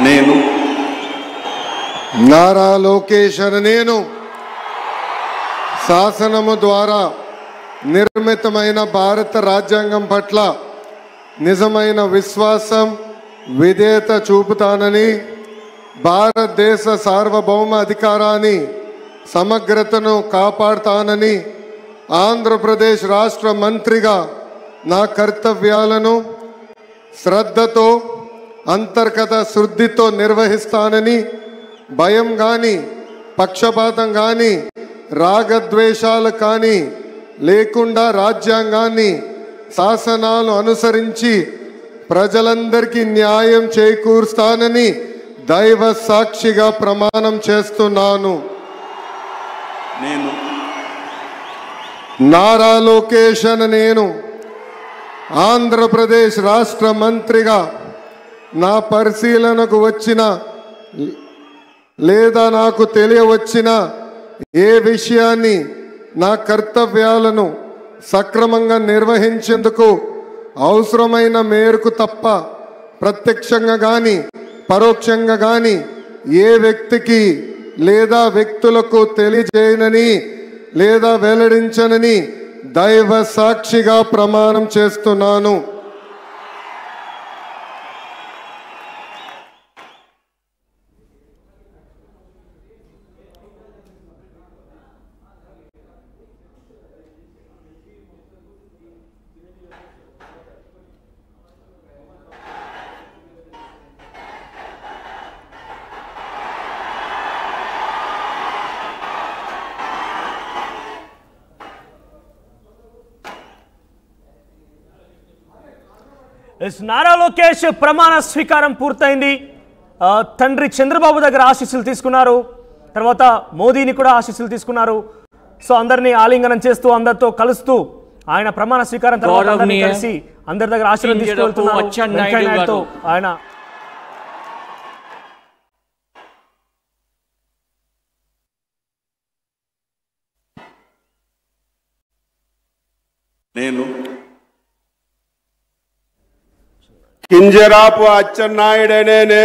నేను నారా లోకేష్ అనే నేను శాసనము ద్వారా నిర్మితమైన భారత రాజ్యాంగం పట్ల నిజమైన విశ్వాసం విధేయత చూపుతానని భారతదేశ సార్వభౌమ అధికారాన్ని సమగ్రతను కాపాడుతానని ఆంధ్రప్రదేశ్ రాష్ట్ర మంత్రిగా నా కర్తవ్యాలను శ్రద్ధతో అంతర్గత శుద్ధితో నిర్వహిస్తానని భయం కానీ పక్షపాతం కానీ రాగద్వేషాలు కానీ లేకుండా రాజ్యాంగాన్ని శాసనాలు అనుసరించి ప్రజలందరికీ న్యాయం చేకూరుస్తానని దైవ సాక్షిగా ప్రమాణం చేస్తున్నాను. నేను నారా లోకేష్ అనే నేను ఆంధ్రప్రదేశ్ రాష్ట్ర మంత్రిగా నా పరిశీలనకు వచ్చిన లేదా నాకు తెలియవచ్చిన ఏ విషయాన్ని నా కర్తవ్యాలను సక్రమంగా నిర్వహించేందుకు అవసరమైన మేరకు తప్ప ప్రత్యక్షంగా కానీ పరోక్షంగా కానీ ఏ వ్యక్తికి లేదా వ్యక్తులకు తెలియజేయనని లేదా వెల్లడించనని దైవ సాక్షిగా ప్రమాణం చేస్తున్నాను. నారా లోకేష్ ప్రమాణ స్వీకారం పూర్తయింది. తండ్రి చంద్రబాబు దగ్గర ఆశీస్సులు తీసుకున్నారు. తర్వాత మోదీని కూడా ఆశీస్సులు తీసుకున్నారు. సో అందరినీ ఆలింగనం చేస్తూ అందరితో కలుస్తూ ఆయన ప్రమాణ స్వీకారం తర్వాత కలిసి అందరి దగ్గర ఆశీర్వాదం తీసుకువెళ్తున్నారు. ఆయన నేను కింజరాపు అచ్చెన్నాయుడనే